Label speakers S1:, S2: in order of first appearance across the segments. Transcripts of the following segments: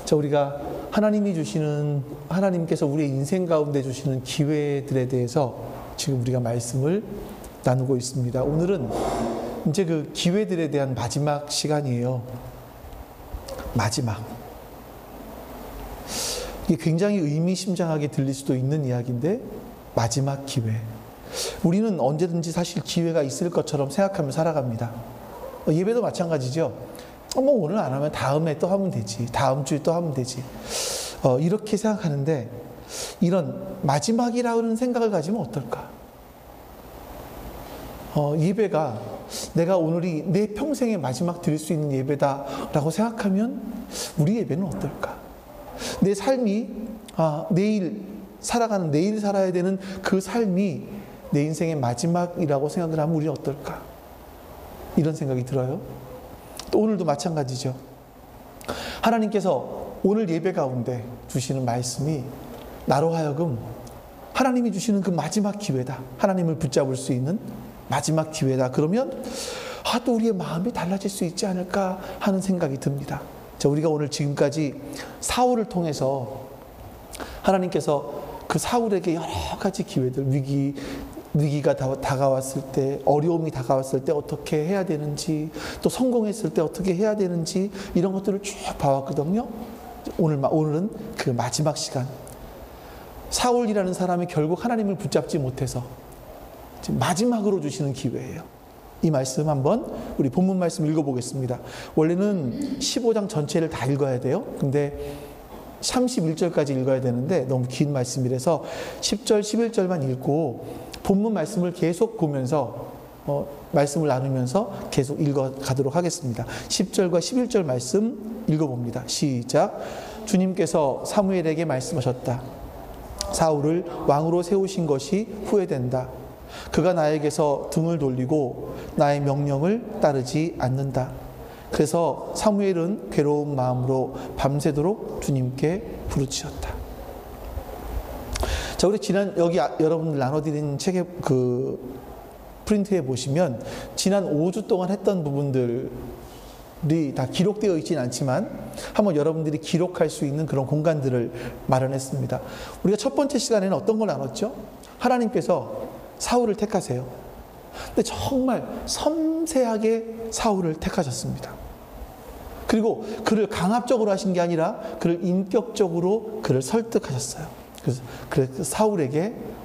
S1: 자, 우리가 하나님께서 우리의 인생 가운데 주시는 기회들에 대해서 지금 우리가 말씀을 나누고 있습니다. 오늘은 이제 그 기회들에 대한 마지막 시간이에요. 마지막. 이게 굉장히 의미심장하게 들릴 수도 있는 이야기인데, 마지막 기회. 우리는 언제든지 사실 기회가 있을 것처럼 생각하며 살아갑니다. 예배도 마찬가지죠. 오늘 안 하면 다음에 또 하면 되지. 다음 주에 또 하면 되지. 이렇게 생각하는데, 이런 마지막이라는 생각을 가지면 어떨까? 예배가 내가 오늘이 내 평생의 마지막 드릴 수 있는 예배다라고 생각하면 우리 예배는 어떨까? 내 삶이 내일 살아야 되는 그 삶이 내 인생의 마지막이라고 생각을 하면 우리는 어떨까? 이런 생각이 들어요. 또 오늘도 마찬가지죠. 하나님께서 오늘 예배 가운데 주시는 말씀이 나로 하여금 하나님이 주시는 그 마지막 기회다. 하나님을 붙잡을 수 있는 마지막 기회다. 그러면 또 우리의 마음이 달라질 수 있지 않을까 하는 생각이 듭니다. 자, 우리가 오늘 지금까지 사울을 통해서 하나님께서 그 사울에게 여러 가지 기회들, 위기가 다가왔을 때, 어려움이 다가왔을 때 어떻게 해야 되는지, 또 성공했을 때 어떻게 해야 되는지, 이런 것들을 쭉 봐왔거든요. 오늘은 그 마지막 시간. 사울이라는 사람이 결국 하나님을 붙잡지 못해서 지금 마지막으로 주시는 기회예요. 이 말씀 한번 우리 본문 말씀 읽어보겠습니다. 원래는 15장 전체를 다 읽어야 돼요. 근데 31절까지 읽어야 되는데 너무 긴 말씀이라서 10절, 11절만 읽고 본문 말씀을 계속 보면서 말씀을 나누면서 계속 읽어가도록 하겠습니다. 10절과 11절 말씀 읽어봅니다. 시작. 주님께서 사무엘에게 말씀하셨다. 사울을 왕으로 세우신 것이 후회된다. 그가 나에게서 등을 돌리고 나의 명령을 따르지 않는다. 그래서 사무엘은 괴로운 마음으로 밤새도록 주님께 부르짖었다. 자, 우리 여기 여러분들 나눠드린 책의 그 프린트에 보시면 지난 5주 동안 했던 부분들이 다 기록되어 있지는 않지만 한번 여러분들이 기록할 수 있는 그런 공간들을 마련했습니다. 우리가 첫 번째 시간에는 어떤 걸 나눴죠? 하나님께서 사울을 택하세요. 근데 정말 섬세하게 사울을 택하셨습니다. 그리고 그를 강압적으로 하신 게 아니라 그를 인격적으로 그를 설득하셨어요. 그래서 사울을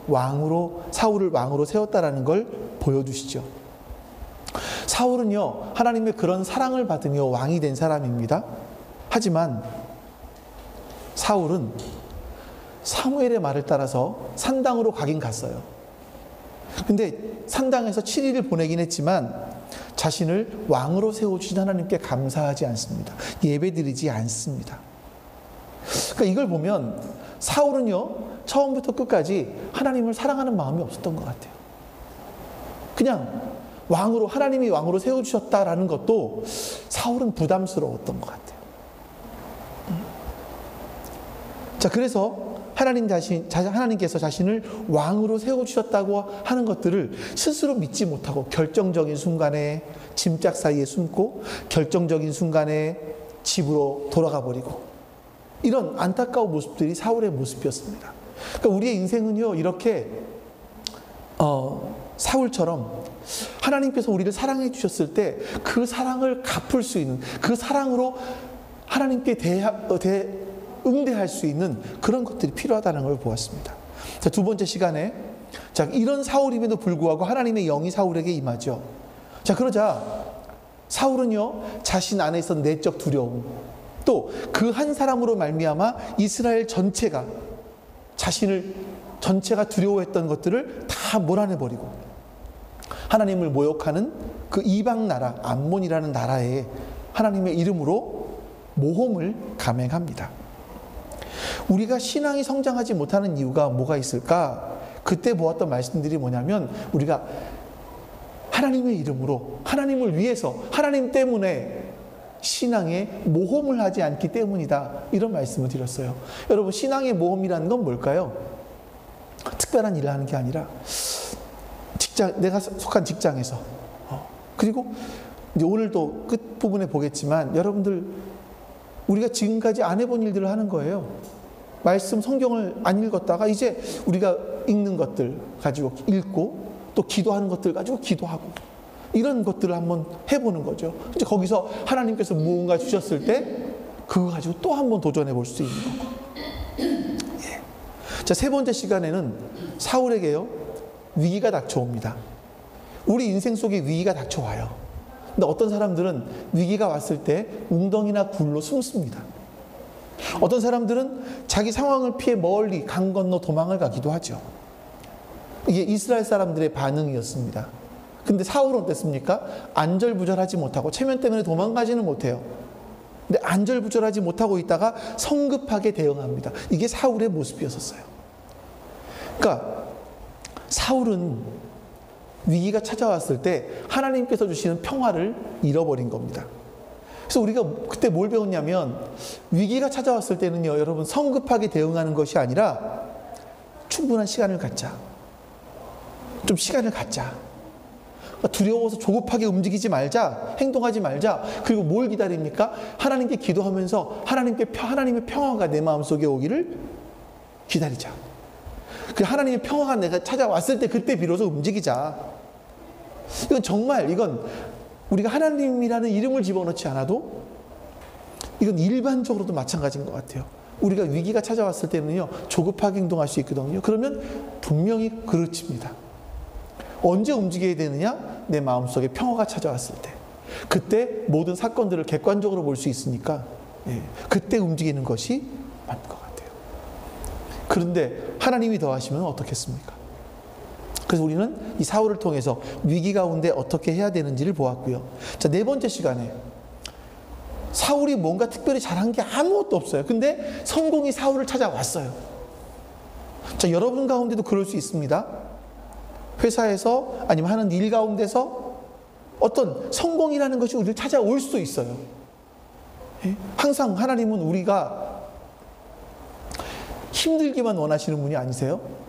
S1: 왕으로 세웠다라는 걸 보여주시죠. 사울은요, 하나님의 그런 사랑을 받으며 왕이 된 사람입니다. 하지만 사울은 사무엘의 말을 따라서 산당으로 가긴 갔어요. 근데 산당에서 7일을 보내긴 했지만 자신을 왕으로 세워주신 하나님께 감사하지 않습니다. 예배드리지 않습니다. 그러니까 이걸 보면 사울은요, 처음부터 끝까지 하나님을 사랑하는 마음이 없었던 것 같아요. 그냥 하나님이 왕으로 세워주셨다라는 것도 사울은 부담스러웠던 것 같아요. 자, 그래서 하나님께서 자신을 왕으로 세워주셨다고 하는 것들을 스스로 믿지 못하고 결정적인 순간에 짐짝 사이에 숨고 결정적인 순간에 집으로 돌아가 버리고 이런 안타까운 모습들이 사울의 모습이었습니다. 그러니까 우리의 인생은요, 이렇게 사울처럼 하나님께서 우리를 사랑해 주셨을 때 그 사랑을 갚을 수 있는, 그 사랑으로 하나님께 응대할 수 있는 그런 것들이 필요하다는 걸 보았습니다. 자, 두 번째 시간에 이런 사울임에도 불구하고 하나님의 영이 사울에게 임하죠. 자, 그러자 사울은요, 자신 안에 있던 내적 두려움, 또 그 한 사람으로 말미암아 이스라엘 전체가 두려워했던 것들을 다 몰아내버리고 하나님을 모욕하는 그 이방 나라 암몬이라는 나라에 하나님의 이름으로 모험을 감행합니다. 우리가 신앙이 성장하지 못하는 이유가 뭐가 있을까? 그때 보았던 말씀들이 뭐냐면 우리가 하나님의 이름으로, 하나님을 위해서, 하나님 때문에 신앙에 모험을 하지 않기 때문이다, 이런 말씀을 드렸어요. 여러분, 신앙의 모험이라는 건 뭘까요? 특별한 일을 하는 게 아니라 내가 속한 직장에서, 그리고 이제 오늘도 끝부분에 보겠지만 여러분들, 우리가 지금까지 안 해본 일들을 하는 거예요. 말씀 성경을 안 읽었다가 이제 우리가 읽는 것들 가지고 읽고 또 기도하는 것들 가지고 기도하고 이런 것들을 한번 해보는 거죠. 이제 거기서 하나님께서 무언가 주셨을 때 그거 가지고 또 한번 도전해 볼 수 있는 거고. 예. 자, 세 번째 시간에는 사울에게요 위기가 닥쳐옵니다. 우리 인생 속에 위기가 닥쳐와요. 근데 어떤 사람들은 위기가 왔을 때 웅덩이나 굴로 숨습니다. 어떤 사람들은 자기 상황을 피해 멀리 강 건너 도망을 가기도 하죠. 이게 이스라엘 사람들의 반응이었습니다. 근데 사울은 어땠습니까? 안절부절하지 못하고 체면 때문에 도망가지는 못해요. 근데 안절부절하지 못하고 있다가 성급하게 대응합니다. 이게 사울의 모습이었어요. 그러니까 사울은 위기가 찾아왔을 때 하나님께서 주시는 평화를 잃어버린 겁니다. 그래서 우리가 그때 뭘 배웠냐면 위기가 찾아왔을 때는요, 여러분 성급하게 대응하는 것이 아니라 충분한 시간을 갖자. 좀 시간을 갖자. 두려워서 조급하게 움직이지 말자. 행동하지 말자. 그리고 뭘 기다립니까? 하나님께 기도하면서 하나님의 평화가 내 마음속에 오기를 기다리자. 그 하나님의 평화가 내가 찾아왔을 때 그때 비로소 움직이자. 이건 우리가 하나님이라는 이름을 집어넣지 않아도 이건 일반적으로도 마찬가지인 것 같아요. 우리가 위기가 찾아왔을 때는요 조급하게 행동할 수 있거든요. 그러면 분명히 그르칩니다. 언제 움직여야 되느냐? 내 마음속에 평화가 찾아왔을 때. 그때 모든 사건들을 객관적으로 볼 수 있으니까 그때 움직이는 것이 맞는 것 같아요. 그런데 하나님이 더하시면 어떻겠습니까? 그래서 우리는 이 사울을 통해서 위기 가운데 어떻게 해야 되는지를 보았고요. 자, 네 번째 시간에 사울이 뭔가 특별히 잘한 게 아무것도 없어요. 근데 성공이 사울을 찾아왔어요. 자, 여러분 가운데도 그럴 수 있습니다. 회사에서 아니면 하는 일 가운데서 어떤 성공이라는 것이 우리를 찾아올 수도 있어요. 항상 하나님은 우리가 힘들기만 원하시는 분이 아니세요.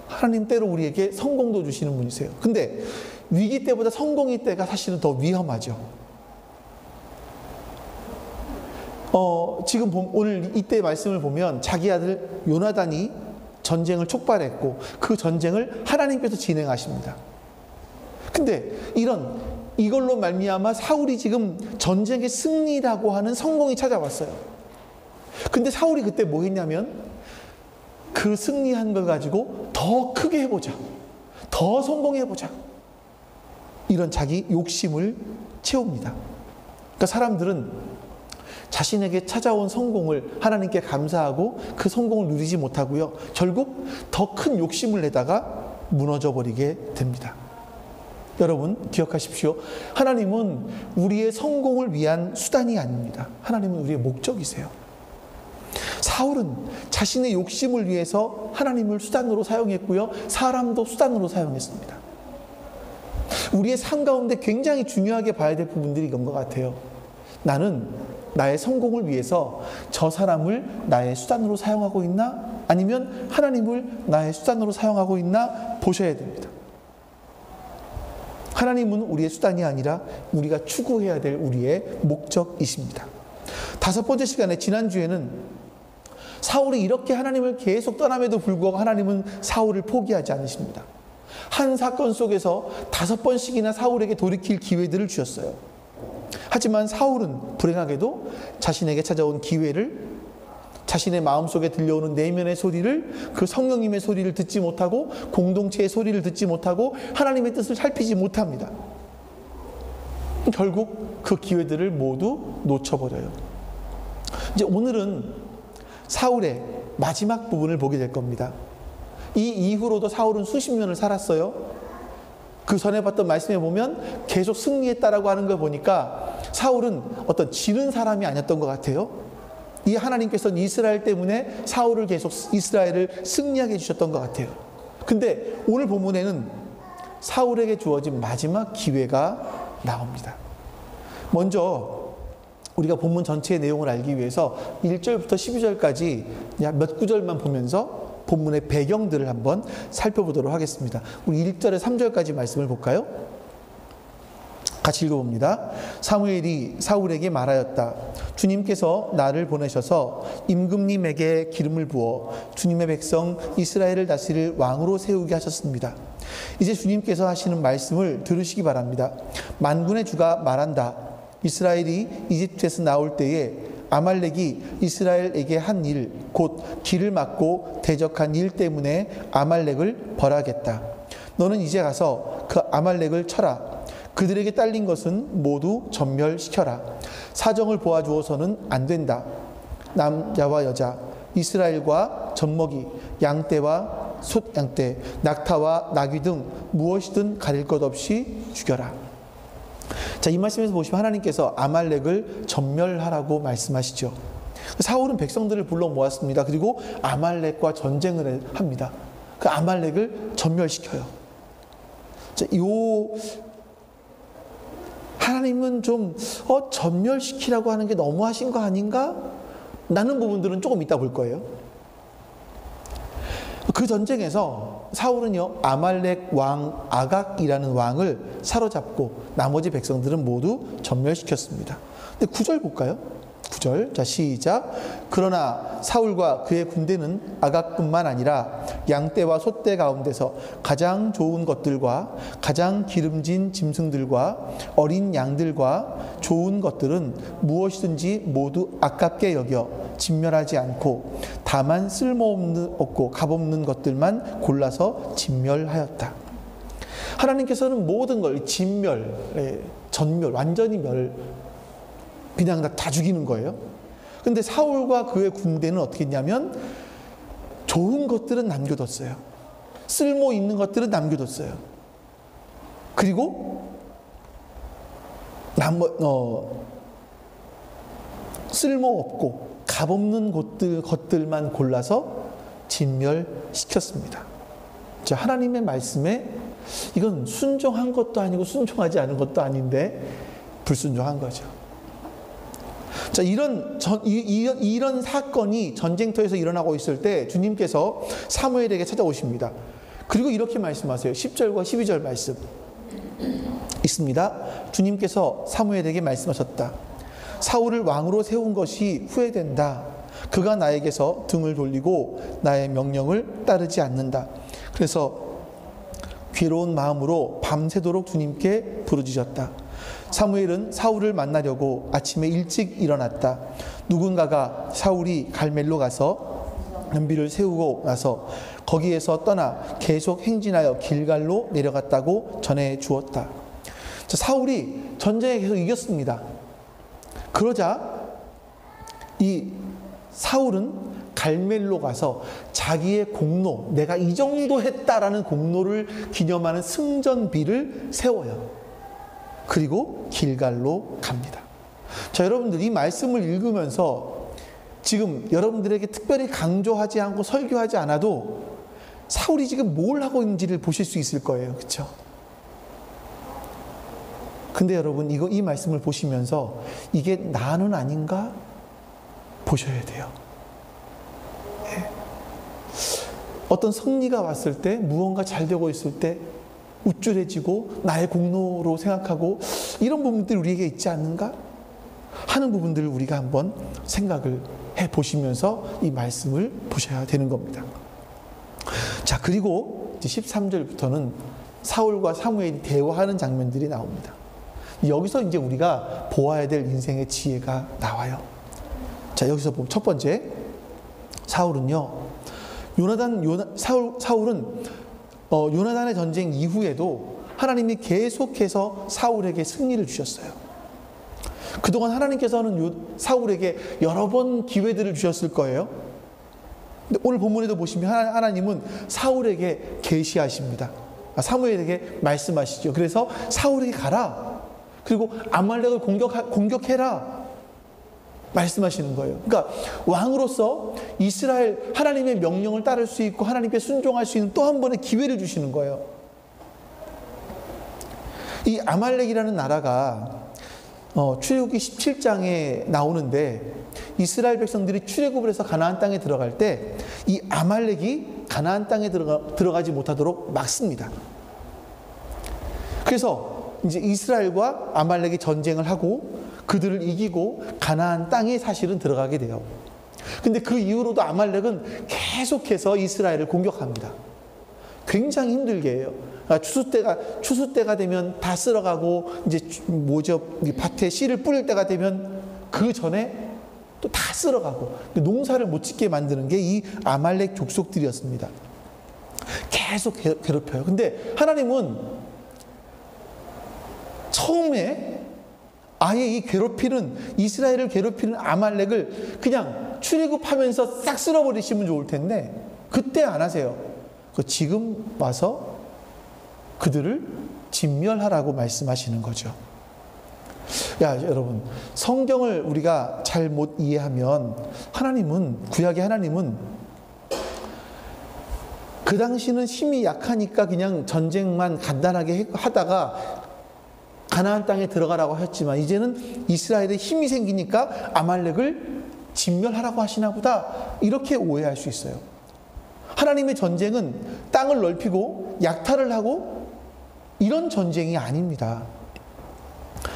S1: 하나님 때로 우리에게 성공도 주시는 분이세요. 근데 위기 때보다 성공이 때가 사실은 더 위험하죠. 지금 오늘 이때 말씀을 보면 자기 아들 요나단이 전쟁을 촉발했고 그 전쟁을 하나님께서 진행하십니다. 근데 이걸로 말미암아 사울이 지금 전쟁의 승리라고 하는 성공이 찾아왔어요. 근데 사울이 그때 뭐 했냐면 그 승리한 걸 가지고 더 크게 해보자. 더 성공해보자. 이런 자기 욕심을 채웁니다. 그러니까 사람들은 자신에게 찾아온 성공을 하나님께 감사하고 그 성공을 누리지 못하고요. 결국 더 큰 욕심을 내다가 무너져 버리게 됩니다. 여러분 기억하십시오. 하나님은 우리의 성공을 위한 수단이 아닙니다. 하나님은 우리의 목적이세요. 사울은 자신의 욕심을 위해서 하나님을 수단으로 사용했고요. 사람도 수단으로 사용했습니다. 우리의 삶 가운데 굉장히 중요하게 봐야 될 부분들이 이건 것 같아요. 나는 나의 성공을 위해서 저 사람을 나의 수단으로 사용하고 있나? 아니면 하나님을 나의 수단으로 사용하고 있나? 보셔야 됩니다. 하나님은 우리의 수단이 아니라 우리가 추구해야 될 우리의 목적이십니다. 다섯 번째 시간에 지난주에는 사울이 이렇게 하나님을 계속 떠남에도 불구하고 하나님은 사울을 포기하지 않으십니다. 한 사건 속에서 5번씩이나 사울에게 돌이킬 기회들을 주셨어요. 하지만 사울은 불행하게도 자신에게 찾아온 기회를, 자신의 마음속에 들려오는 내면의 소리를, 그 성령님의 소리를 듣지 못하고 공동체의 소리를 듣지 못하고 하나님의 뜻을 살피지 못합니다. 결국 그 기회들을 모두 놓쳐버려요. 이제 오늘은 사울의 마지막 부분을 보게 될 겁니다. 이 이후로도 사울은 수십 년을 살았어요. 그 전에 봤던 말씀에 보면 계속 승리했다라고 하는 걸 보니까 사울은 어떤 지는 사람이 아니었던 것 같아요. 이 하나님께서는 이스라엘 때문에 사울을 계속 이스라엘을 승리하게 해주셨던 것 같아요. 근데 오늘 본문에는 사울에게 주어진 마지막 기회가 나옵니다. 먼저 우리가 본문 전체의 내용을 알기 위해서 1절부터 12절까지 몇 구절만 보면서 본문의 배경들을 한번 살펴보도록 하겠습니다. 우리 1절에 3절까지 말씀을 볼까요? 같이 읽어봅니다. 사무엘이 사울에게 말하였다. 주님께서 나를 보내셔서 임금님에게 기름을 부어 주님의 백성 이스라엘을 다스릴 왕으로 세우게 하셨습니다. 이제 주님께서 하시는 말씀을 들으시기 바랍니다. 만군의 주가 말한다. 이스라엘이 이집트에서 나올 때에 아말렉이 이스라엘에게 한 일, 곧 길을 막고 대적한 일 때문에 아말렉을 벌하겠다. 너는 이제 가서 그 아말렉을 쳐라. 그들에게 딸린 것은 모두 전멸시켜라. 사정을 보아주어서는 안 된다. 남자와 여자, 이스라엘과 젖먹이, 양떼와 솥양떼, 낙타와 나귀 등 무엇이든 가릴 것 없이 죽여라. 자, 이 말씀에서 보시면 하나님께서 아말렉을 전멸하라고 말씀하시죠. 사울은 백성들을 불러 모았습니다. 그리고 아말렉과 전쟁을 합니다. 그 아말렉을 전멸시켜요. 자, 하나님은 좀 전멸시키라고 하는 게 너무하신 거 아닌가? 라는 부분들은 조금 이따 볼 거예요. 그 전쟁에서 사울은요, 아말렉 왕 아각이라는 왕을 사로잡고 나머지 백성들은 모두 전멸시켰습니다. 근데 9절 볼까요? 9절. 자, 시작. 그러나 사울과 그의 군대는 아각뿐만 아니라 양떼와 솥대 가운데서 가장 좋은 것들과 가장 기름진 짐승들과 어린 양들과 좋은 것들은 무엇이든지 모두 아깝게 여겨 진멸하지 않고 다만 쓸모없고 값없는 것들만 골라서 진멸하였다. 하나님께서는 모든 걸 진멸, 전멸, 완전히 그냥 다 죽이는 거예요. 근데 사울과 그의 군대는 어떻게 했냐면 좋은 것들은 남겨뒀어요. 쓸모 있는 것들은 남겨뒀어요. 그리고 쓸모없고 값없는 것들만 골라서 진멸시켰습니다. 자, 하나님의 말씀에 이건 순종한 것도 아니고 순종하지 않은 것도 아닌데 불순종한 거죠. 자, 이런 사건이 전쟁터에서 일어나고 있을 때 주님께서 사무엘에게 찾아오십니다. 그리고 이렇게 말씀하세요. 10절과 12절 말씀 있습니다. 주님께서 사무엘에게 말씀하셨다. 사울을 왕으로 세운 것이 후회된다. 그가 나에게서 등을 돌리고 나의 명령을 따르지 않는다. 그래서 괴로운 마음으로 밤새도록 주님께 부르짖었다. 사무엘은 사울을 만나려고 아침에 일찍 일어났다. 누군가가 사울이 갈멜로 가서 연비를 세우고 나서 거기에서 떠나 계속 행진하여 길갈로 내려갔다고 전해 주었다. 자, 사울이 전쟁에 계속 이겼습니다. 그러자 이 사울은 갈멜로 가서 자기의 공로, 내가 이 정도 했다라는 공로를 기념하는 승전비를 세워요. 그리고 길갈로 갑니다. 자, 여러분들 이 말씀을 읽으면서 지금 여러분들에게 특별히 강조하지 않고 설교하지 않아도 사울이 지금 뭘 하고 있는지를 보실 수 있을 거예요. 그렇죠? 근데 여러분 이 말씀을 보시면서 이게 나는 아닌가 보셔야 돼요. 네. 어떤 승리가 왔을 때, 무언가 잘 되고 있을 때 우쭐해지고 나의 공로로 생각하고 이런 부분들이 우리에게 있지 않는가 하는 부분들을 우리가 한번 생각을 해보시면서 이 말씀을 보셔야 되는 겁니다. 자, 그리고 13절부터는 사울과 사무엘이 대화하는 장면들이 나옵니다. 여기서 이제 우리가 보아야 될 인생의 지혜가 나와요. 자, 여기서 보면 첫 번째, 사울은요, 사울은 요나단의 전쟁 이후에도 하나님이 계속해서 사울에게 승리를 주셨어요. 그동안 하나님께서는 사울에게 여러 번 기회들을 주셨을 거예요. 근데 오늘 본문에도 보시면 하나님은 사울에게 계시하십니다. 사무엘에게 말씀하시죠. 그래서 사울에게 가라. 그리고 아말렉을 공격해라. 말씀하시는 거예요. 그러니까 왕으로서 이스라엘 하나님의 명령을 따를 수 있고 하나님께 순종할 수 있는 또 한 번의 기회를 주시는 거예요. 이 아말렉이라는 나라가 출애굽기 17장에 나오는데 이스라엘 백성들이 출애굽을 해서 가나안 땅에 들어갈 때 이 아말렉이 가나안 땅에 들어가지 못하도록 막습니다. 그래서 이제 이스라엘과 아말렉이 전쟁을 하고 그들을 이기고 가나안 땅에 사실은 들어가게 돼요. 근데 그 이후로도 아말렉은 계속해서 이스라엘을 공격합니다. 굉장히 힘들게 해요. 추수 때가 되면 다 쓸어가고, 이제 밭에 씨를 뿌릴 때가 되면 그 전에 또 다 쓸어가고, 농사를 못 짓게 만드는 게 이 아말렉 족속들이었습니다. 계속 괴롭혀요. 근데 하나님은 처음에 아예 이 이스라엘을 괴롭히는 아말렉을 그냥 출애굽하면서 싹 쓸어버리시면 좋을 텐데, 그때 안 하세요. 지금 와서 그들을 진멸하라고 말씀하시는 거죠. 여러분, 성경을 우리가 잘 못 이해하면 구약의 하나님은 그 당시는 힘이 약하니까 그냥 전쟁만 간단하게 하다가 가나안 땅에 들어가라고 했지만, 이제는 이스라엘에 힘이 생기니까 아말렉을 진멸하라고 하시나 보다, 이렇게 오해할 수 있어요. 하나님의 전쟁은 땅을 넓히고 약탈을 하고 이런 전쟁이 아닙니다.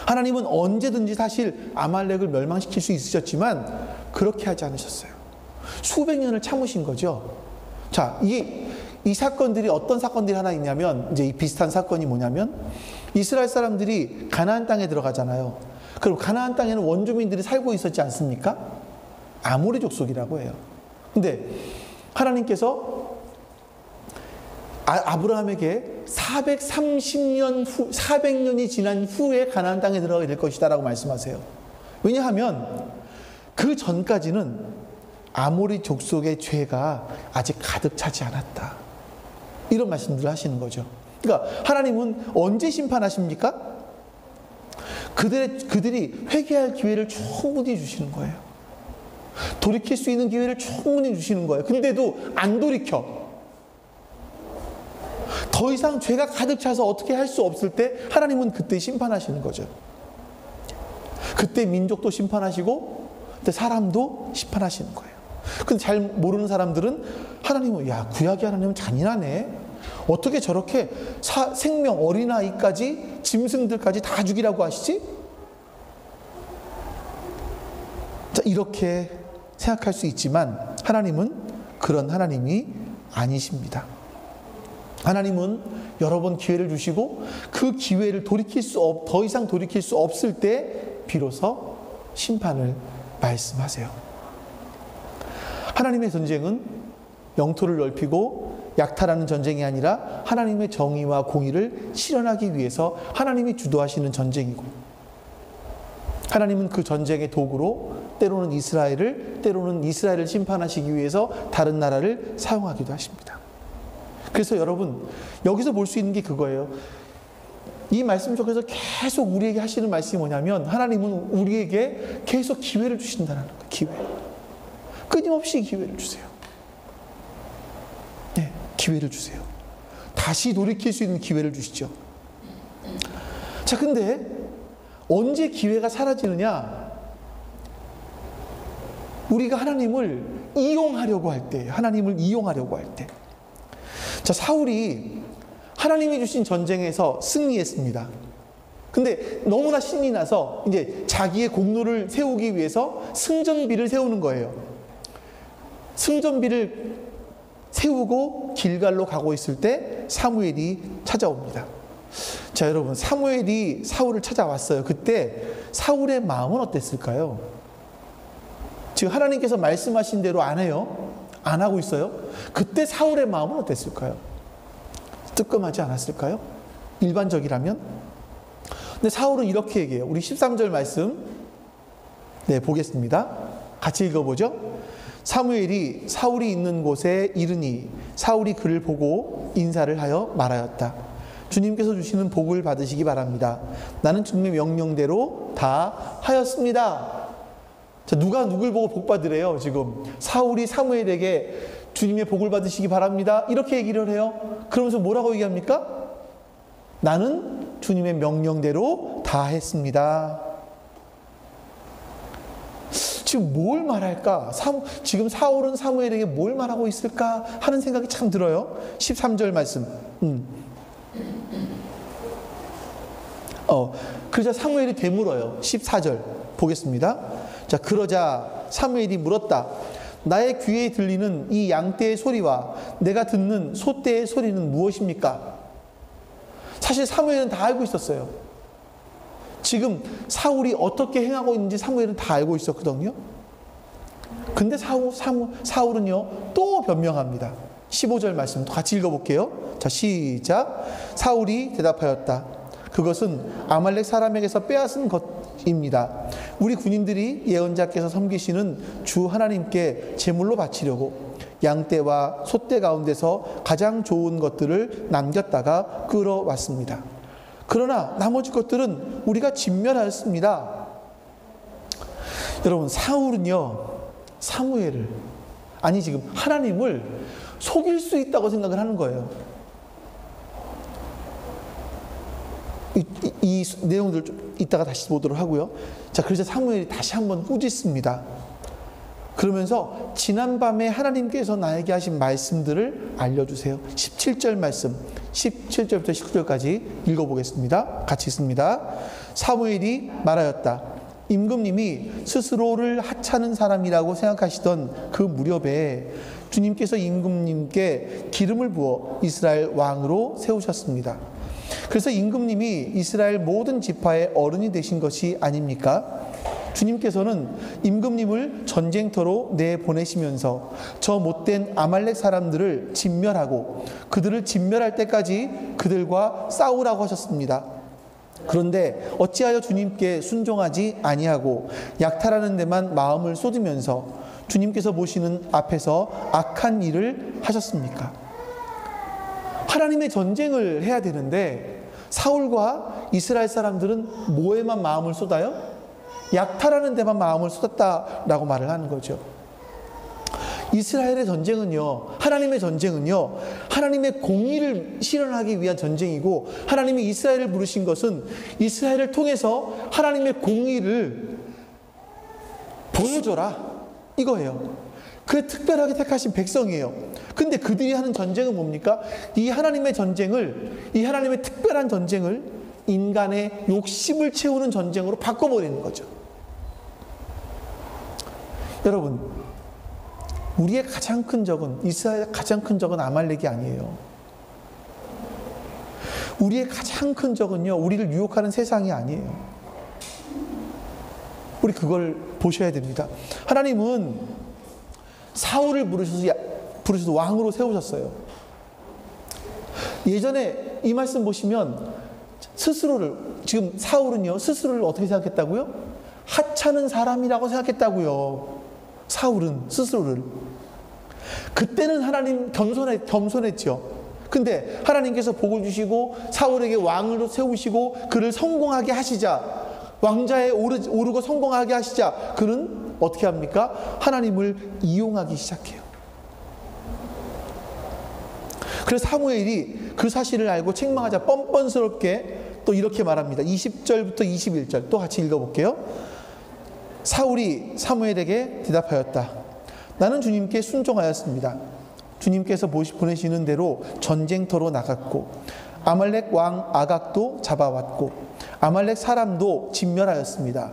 S1: 하나님은 언제든지 사실 아말렉을 멸망시킬 수 있으셨지만 그렇게 하지 않으셨어요. 수백 년을 참으신 거죠. 자, 이 사건들이 어떤 사건들이 하나 있냐면, 이제 이 비슷한 사건이 뭐냐면, 이스라엘 사람들이 가나안 땅에 들어가잖아요. 그럼 가나안 땅에는 원주민들이 살고 있었지 않습니까? 아모리 족속이라고 해요. 근데 하나님께서 아브라함에게 400년이 지난 후에 가나안 땅에 들어가게 될 것이다 라고 말씀하세요. 왜냐하면 그 전까지는 아모리 족속의 죄가 아직 가득 차지 않았다, 이런 말씀들을 하시는 거죠. 그러니까 하나님은 언제 심판하십니까? 그들이 회개할 기회를 충분히 주시는 거예요. 돌이킬 수 있는 기회를 충분히 주시는 거예요. 근데도 안 돌이켜. 더 이상 죄가 가득 차서 어떻게 할 수 없을 때 하나님은 그때 심판하시는 거죠. 그때 민족도 심판하시고 그때 사람도 심판하시는 거예요. 근데 잘 모르는 사람들은 하나님은, 구약의 하나님은 잔인하네, 어떻게 저렇게 생명, 어린아이까지 짐승들까지 다 죽이라고 하시지? 자, 이렇게 생각할 수 있지만 하나님은 그런 하나님이 아니십니다. 하나님은 여러 번 기회를 주시고 그 기회를 더 이상 돌이킬 수 없을 때 비로소 심판을 말씀하세요. 하나님의 전쟁은 영토를 넓히고 약탈하는 전쟁이 아니라 하나님의 정의와 공의를 실현하기 위해서 하나님이 주도하시는 전쟁이고, 하나님은 그 전쟁의 도구로 때로는 이스라엘을 심판하시기 위해서 다른 나라를 사용하기도 하십니다. 그래서 여러분, 여기서 볼 수 있는 게 그거예요. 이 말씀 속에서 계속 우리에게 하시는 말씀이 뭐냐면, 하나님은 우리에게 계속 기회를 주신다는 거예요. 기회. 끊임없이 기회를 주세요. 네, 기회를 주세요. 다시 돌이킬 수 있는 기회를 주시죠. 자, 근데 언제 기회가 사라지느냐? 우리가 하나님을 이용하려고 할 때예요. 하나님을 이용하려고 할 때. 자, 사울이 하나님이 주신 전쟁에서 승리했습니다. 근데 너무나 신이 나서 이제 자기의 공로를 세우기 위해서 승전비를 세우는 거예요. 승전비를 세우고 길갈로 가고 있을 때 사무엘이 찾아옵니다. 자, 여러분, 사무엘이 사울을 찾아왔어요. 그때 사울의 마음은 어땠을까요? 지금 하나님께서 말씀하신 대로 안 해요? 안 하고 있어요? 그때 사울의 마음은 어땠을까요? 뜨끔하지 않았을까요? 일반적이라면? 근데 사울은 이렇게 얘기해요. 우리 13절 말씀 보겠습니다. 같이 읽어보죠. 사무엘이 사울이 있는 곳에 이르니 사울이 그를 보고 인사를 하여 말하였다. 주님께서 주시는 복을 받으시기 바랍니다. 나는 주님의 명령대로 다 하였습니다. 자, 누가 누굴 보고 복 받으래요? 지금 사울이 사무엘에게 주님의 복을 받으시기 바랍니다, 이렇게 얘기를 해요. 그러면서 뭐라고 얘기합니까? 나는 주님의 명령대로 다 했습니다. 지금 뭘 말할까? 지금 사울은 사무엘에게 뭘 말하고 있을까 하는 생각이 참 들어요. 13절 말씀. 그러자 사무엘이 되물어요. 14절 보겠습니다. 자, 그러자 사무엘이 물었다. 나의 귀에 들리는 이 양떼의 소리와 내가 듣는 소떼의 소리는 무엇입니까? 사실 사무엘은 다 알고 있었어요. 지금 사울이 어떻게 행하고 있는지 사무엘은 다 알고 있었거든요. 근데 사울은요 또 변명합니다. 15절 말씀 같이 읽어볼게요. 자, 시작. 사울이 대답하였다. 그것은 아말렉 사람에게서 빼앗은 것입니다. 우리 군인들이 예언자께서 섬기시는 주 하나님께 제물로 바치려고 양떼와 소떼 가운데서 가장 좋은 것들을 남겼다가 끌어왔습니다. 그러나 나머지 것들은 우리가 진멸하였습니다. 여러분, 사울은요 사무엘을, 아니 지금 하나님을 속일 수 있다고 생각을 하는 거예요. 이 내용들 좀 이따가 다시 보도록 하고요. 자, 그래서 사무엘이 다시 한번 꾸짖습니다. 그러면서 지난밤에 하나님께서 나에게 하신 말씀들을 알려주세요. 17절 말씀, 17절부터 19절까지 읽어보겠습니다. 같이 읽습니다. 사무엘이 말하였다. 임금님이 스스로를 하찮은 사람이라고 생각하시던 그 무렵에 주님께서 임금님께 기름을 부어 이스라엘 왕으로 세우셨습니다. 그래서 임금님이 이스라엘 모든 지파의 어른이 되신 것이 아닙니까? 주님께서는 임금님을 전쟁터로 내보내시면서 저 못된 아말렉 사람들을 진멸하고 그들을 진멸할 때까지 그들과 싸우라고 하셨습니다. 그런데 어찌하여 주님께 순종하지 아니하고 약탈하는 데만 마음을 쏟으면서 주님께서 보시는 앞에서 악한 일을 하셨습니까? 하나님의 전쟁을 해야 되는데 사울과 이스라엘 사람들은 뭐에만 마음을 쏟아요? 약탈하는 데만 마음을 쏟았다라고 말을 하는 거죠. 이스라엘의 전쟁은요, 하나님의 전쟁은요, 하나님의 공의를 실현하기 위한 전쟁이고, 하나님이 이스라엘을 부르신 것은 이스라엘을 통해서 하나님의 공의를 보여줘라 이거예요. 그 특별하게 택하신 백성이에요. 근데 그들이 하는 전쟁은 뭡니까? 이 하나님의 전쟁을, 이 하나님의 특별한 전쟁을 인간의 욕심을 채우는 전쟁으로 바꿔버리는 거죠. 여러분, 우리의 가장 큰 적은, 이스라엘의 가장 큰 적은 아말렉이 아니에요. 우리의 가장 큰 적은요, 우리를 유혹하는 세상이 아니에요. 우리 그걸 보셔야 됩니다. 하나님은 사울을 부르셔서 왕으로 세우셨어요. 예전에 이 말씀 보시면 스스로를, 지금 사울은요 스스로를 어떻게 생각했다고요? 하찮은 사람이라고 생각했다고요. 사울은 스스로를. 그때는 하나님 겸손했죠. 근데 하나님께서 복을 주시고 사울에게 왕으로 세우시고 그를 성공하게 하시자, 왕자에 오르고 성공하게 하시자, 그는 어떻게 합니까? 하나님을 이용하기 시작해요. 그래서 사무엘이 그 사실을 알고 책망하자 뻔뻔스럽게 또 이렇게 말합니다. 20절부터 21절 또 같이 읽어볼게요. 사울이 사무엘에게 대답하였다. 나는 주님께 순종하였습니다. 주님께서 보내시는 대로 전쟁터로 나갔고 아말렉 왕 아각도 잡아왔고 아말렉 사람도 진멸하였습니다.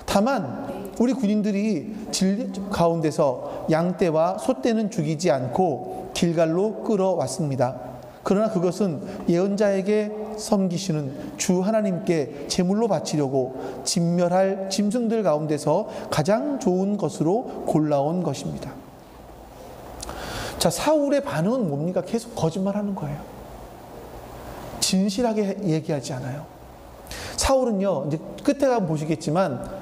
S1: 다만 우리 군인들이 진리 가운데서 양떼와 소떼는 죽이지 않고 길갈로 끌어왔습니다. 그러나 그것은 예언자에게 섬기시는 주 하나님께 제물로 바치려고 진멸할 짐승들 가운데서 가장 좋은 것으로 골라온 것입니다. 자, 사울의 반응은 뭡니까? 계속 거짓말하는 거예요. 진실하게 얘기하지 않아요. 사울은요, 이제 끝에 가면 보시겠지만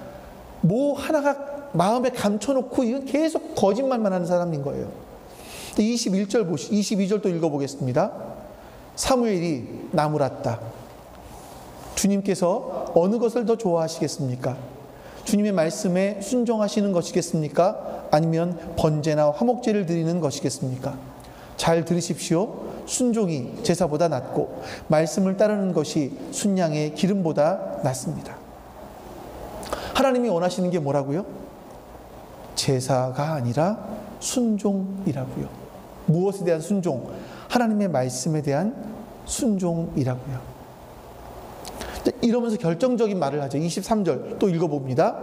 S1: 뭐 하나가 마음에 감춰놓고 이건 계속 거짓말만 하는 사람인 거예요. 22절 또 읽어보겠습니다. 사무엘이 나무랐다. 주님께서 어느 것을 더 좋아하시겠습니까? 주님의 말씀에 순종하시는 것이겠습니까? 아니면 번제나 화목제를 드리는 것이겠습니까? 잘 들으십시오. 순종이 제사보다 낫고 말씀을 따르는 것이 순양의 기름보다 낫습니다. 하나님이 원하시는 게 뭐라고요? 제사가 아니라 순종이라고요. 무엇에 대한 순종? 하나님의 말씀에 대한 순종이라고요. 이러면서 결정적인 말을 하죠. 23절 또 읽어봅니다.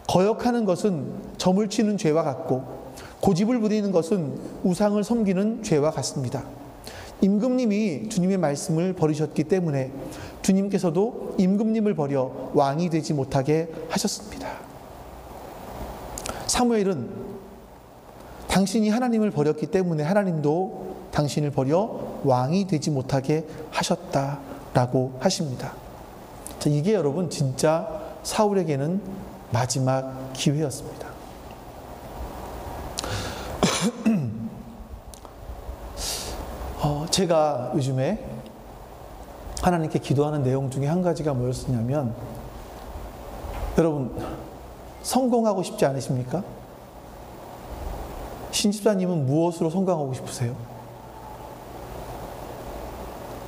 S1: 거역하는 것은 점을 치는 죄와 같고 고집을 부리는 것은 우상을 섬기는 죄와 같습니다. 임금님이 주님의 말씀을 버리셨기 때문에 주님께서도 임금님을 버려 왕이 되지 못하게 하셨습니다. 사무엘은 당신이 하나님을 버렸기 때문에 하나님도 당신을 버려 왕이 되지 못하게 하셨다라고 하십니다. 자, 이게 여러분 진짜 사울에게는 마지막 기회였습니다. 제가 요즘에 하나님께 기도하는 내용 중에 한 가지가 뭐였냐면, 여러분 성공하고 싶지 않으십니까? 신집사님은 무엇으로 성공하고 싶으세요?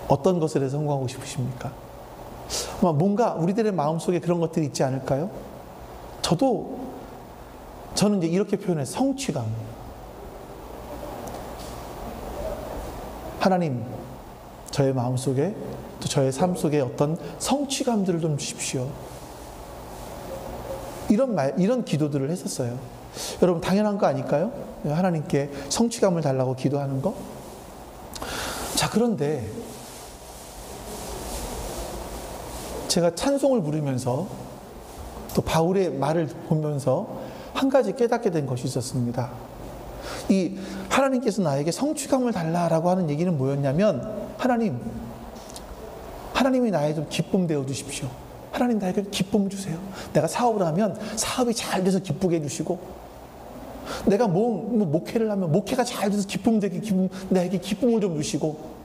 S1: 어떤 것에 대해서 성공하고 싶으십니까? 뭔가 우리들의 마음속에 그런 것들이 있지 않을까요? 저는 이제 이렇게 표현해요. 성취감. 하나님, 저의 마음속에 또 저의 삶 속에 어떤 성취감들을 좀 주십시오. 이런 기도들을 했었어요. 여러분 당연한 거 아닐까요? 하나님께 성취감을 달라고 기도하는 거? 자, 그런데 제가 찬송을 부르면서 또 바울의 말을 보면서 한 가지 깨닫게 된 것이 있었습니다. 이 하나님께서 나에게 성취감을 달라라고 하는 얘기는 뭐였냐면, 하나님이 나의 좀 기쁨 되어 주십시오. 하나님 나에게 기쁨 주세요. 내가 사업을 하면 사업이 잘 돼서 기쁘게 해주시고, 내가 목회를 하면 목회가 잘 돼서 나에게 기쁨을 좀 주시고,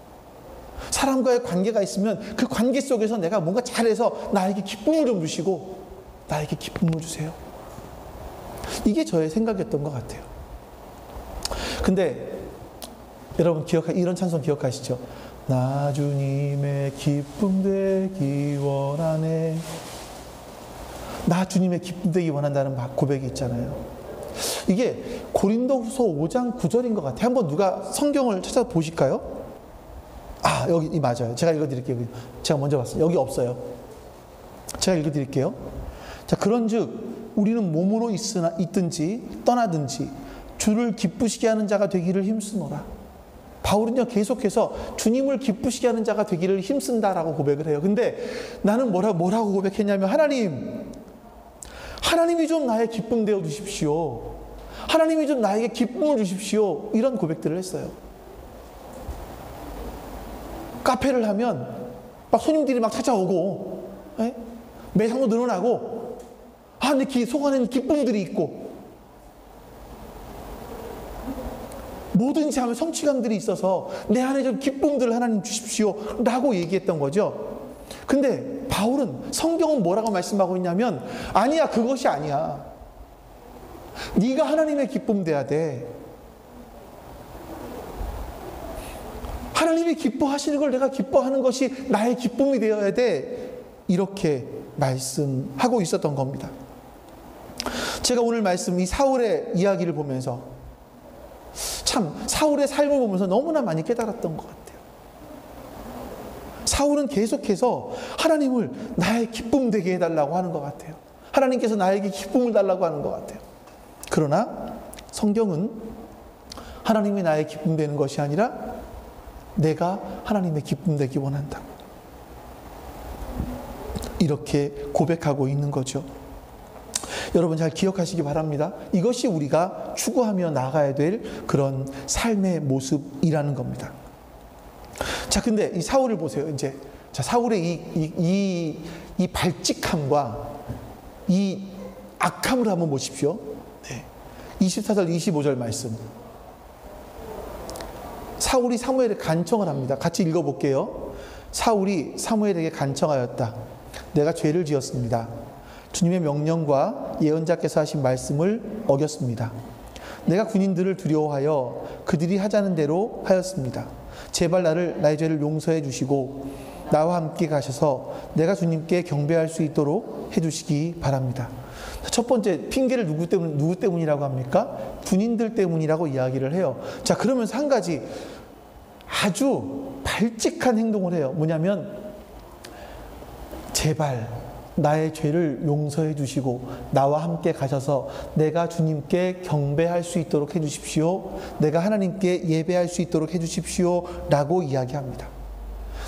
S1: 사람과의 관계가 있으면 그 관계 속에서 내가 뭔가 잘해서 나에게 기쁨을 좀 주시고, 나에게 기쁨을 주세요. 이게 저의 생각이었던 것 같아요. 근데 여러분 이런 찬송 기억하시죠? 나 주님의 기쁨 되기 원하네. 나 주님의 기쁨 되기 원한다는 고백이 있잖아요. 이게 고린도후서 5장 9절인 것 같아요. 한번 누가 성경을 찾아보실까요? 여기 맞아요. 제가 읽어드릴게요. 제가 먼저 봤어요. 여기 없어요. 제가 읽어드릴게요. 자, 그런즉 우리는 몸으로 있든지 떠나든지 주를 기쁘시게 하는 자가 되기를 힘쓰노라. 바울은요 계속해서 주님을 기쁘시게 하는 자가 되기를 힘쓴다라고 고백을 해요. 근데 나는 뭐라고 고백했냐면, 하나님이 좀 나의 기쁨 되어 주십시오. 하나님이 좀 나에게 기쁨을 주십시오. 이런 고백들을 했어요. 카페를 하면 막 손님들이 막 찾아오고, 매상도 늘어나고, 내 속 안에는 기쁨들이 있고, 뭐든지 하면 성취감들이 있어서 내 안에 좀 기쁨들을 하나님 주십시오 라고 얘기했던 거죠. 근데 바울은, 성경은 뭐라고 말씀하고 있냐면, 아니야, 그것이 아니야. 네가 하나님의 기쁨 돼야 돼. 하나님이 기뻐하시는 걸 내가 기뻐하는 것이 나의 기쁨이 되어야 돼. 이렇게 말씀하고 있었던 겁니다. 제가 오늘 말씀, 이 사울의 이야기를 보면서 참 사울의 삶을 보면서 너무나 많이 깨달았던 것 같아요. 사울은 계속해서 하나님을 나의 기쁨 되게 해달라고 하는 것 같아요. 하나님께서 나에게 기쁨을 달라고 하는 것 같아요. 그러나 성경은 하나님이 나의 기쁨 되는 것이 아니라 내가 하나님의 기쁨 되기 원한다, 이렇게 고백하고 있는 거죠. 여러분 잘 기억하시기 바랍니다. 이것이 우리가 추구하며 나가야 될 그런 삶의 모습이라는 겁니다. 자, 근데 이 사울을 보세요. 이제 자, 사울의 이 발칙함과 이 악함을 한번 보십시오. 24절 25절 말씀. 사울이 사무엘에 간청을 합니다. 같이 읽어볼게요. 사울이 사무엘에게 간청하였다. 내가 죄를 지었습니다. 주님의 명령과 예언자께서 하신 말씀을 어겼습니다. 내가 군인들을 두려워하여 그들이 하자는 대로 하였습니다. 제발 나의 죄를 용서해 주시고 나와 함께 가셔서 내가 주님께 경배할 수 있도록 해주시기 바랍니다. 첫 번째 핑계를 누구 때문이라고 합니까? 군인들 때문이라고 이야기를 해요. 자, 그러면서 한 가지 아주 발칙한 행동을 해요. 뭐냐면 제발 나의 죄를 용서해 주시고 나와 함께 가셔서 내가 주님께 경배할 수 있도록 해주십시오. 내가 하나님께 예배할 수 있도록 해주십시오 라고 이야기합니다.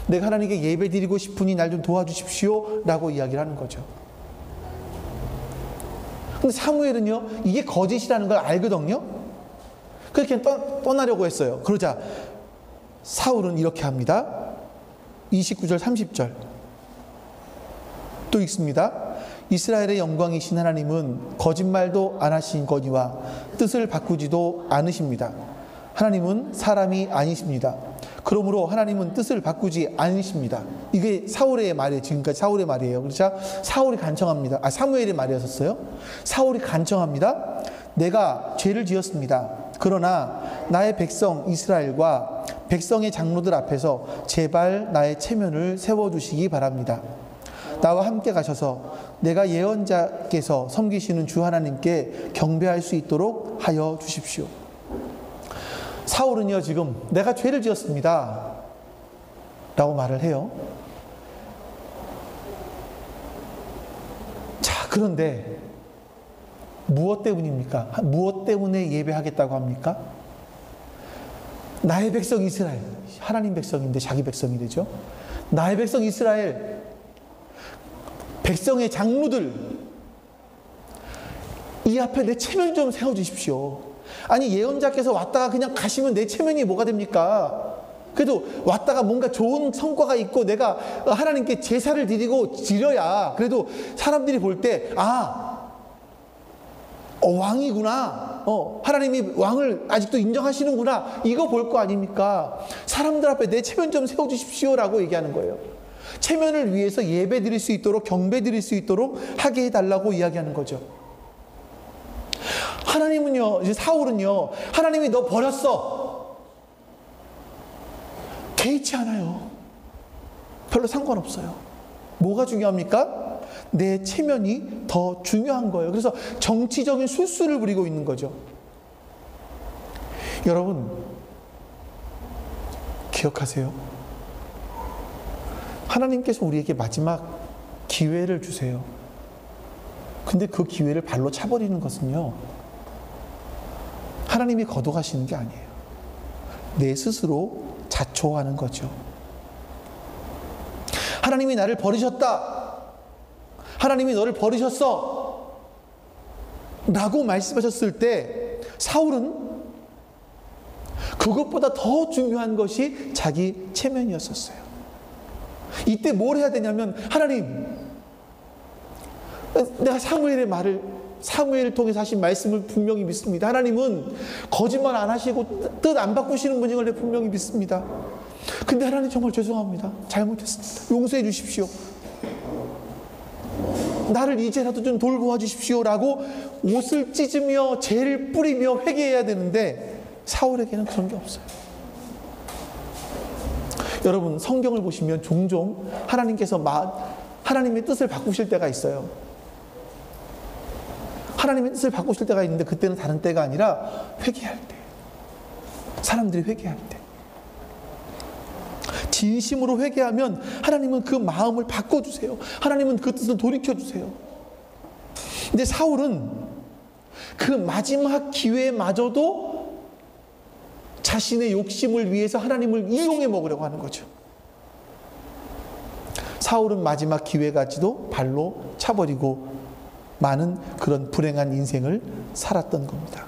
S1: 내가 하나님께 예배 드리고 싶으니 날 좀 도와주십시오 라고 이야기를 하는 거죠. 근데 사무엘은요, 이게 거짓이라는 걸 알거든요. 그렇게 떠나려고 했어요. 그러자 사울은 이렇게 합니다. 29절 30절 또 읽습니다. 이스라엘의 영광이신 하나님은 거짓말도 안 하시거니와 뜻을 바꾸지도 않으십니다. 하나님은 사람이 아니십니다. 그러므로 하나님은 뜻을 바꾸지 않으십니다. 이게 사울의 말이에요. 지금까지 사울의 말이에요. 그렇죠? 사울이 간청합니다. 사무엘의 말이었어요. 사울이 간청합니다. 내가 죄를 지었습니다. 그러나 나의 백성 이스라엘과 백성의 장로들 앞에서 제발 나의 체면을 세워주시기 바랍니다. 나와 함께 가셔서 내가 예언자께서 섬기시는 주 하나님께 경배할 수 있도록 하여 주십시오. 사울은요, 지금 내가 죄를 지었습니다 라고 말을 해요. 자, 그런데 무엇 때문입니까? 무엇 때문에 예배하겠다고 합니까? 나의 백성 이스라엘, 하나님 백성인데 자기 백성이 되죠. 나의 백성 이스라엘, 백성의 장로들, 이 앞에 내 체면 좀 세워주십시오. 아니, 예언자께서 왔다가 그냥 가시면 내 체면이 뭐가 됩니까? 그래도 왔다가 뭔가 좋은 성과가 있고 내가 하나님께 제사를 드려야 그래도 사람들이 볼 때 왕이구나, 하나님이 왕을 아직도 인정하시는구나, 이거 볼 거 아닙니까? 사람들 앞에 내 체면 좀 세워주십시오라고 얘기하는 거예요. 체면을 위해서 예배 드릴 수 있도록, 경배 드릴 수 있도록 하게 해달라고 이야기하는 거죠. 하나님은요, 이제 사울은요, 하나님이 너 버렸어, 개의치 않아요. 별로 상관없어요. 뭐가 중요합니까? 내 체면이 더 중요한 거예요. 그래서 정치적인 술수를 부리고 있는 거죠. 여러분, 기억하세요. 하나님께서 우리에게 마지막 기회를 주세요. 근데 그 기회를 발로 차버리는 것은요, 하나님이 거둬가시는 게 아니에요. 내 스스로 자초하는 거죠. 하나님이 나를 버리셨다, 하나님이 너를 버리셨어 라고 말씀하셨을 때 사울은 그것보다 더 중요한 것이 자기 체면이었었어요. 이때 뭘 해야 되냐면, 하나님, 내가 사무엘을 통해서 하신 말씀을 분명히 믿습니다. 하나님은 거짓말 안 하시고 뜻 안 바꾸시는 분인 걸 내가 분명히 믿습니다. 근데 하나님, 정말 죄송합니다. 잘못했습니다. 용서해 주십시오. 나를 이제라도 좀 돌보아 주십시오 라고 옷을 찢으며 죄를 뿌리며 회개해야 되는데 사울에게는 그런 게 없어요. 여러분, 성경을 보시면 종종 하나님께서 하나님의 뜻을 바꾸실 때가 있어요. 하나님의 뜻을 바꾸실 때가 있는데 그때는 다른 때가 아니라 회개할 때, 사람들이 회개할 때, 진심으로 회개하면 하나님은 그 마음을 바꿔주세요. 하나님은 그 뜻을 돌이켜주세요. 근데 사울은 그 마지막 기회마저도 자신의 욕심을 위해서 하나님을 이용해 먹으려고 하는 거죠. 사울은 마지막 기회까지도 발로 차버리고 많은 그런 불행한 인생을 살았던 겁니다.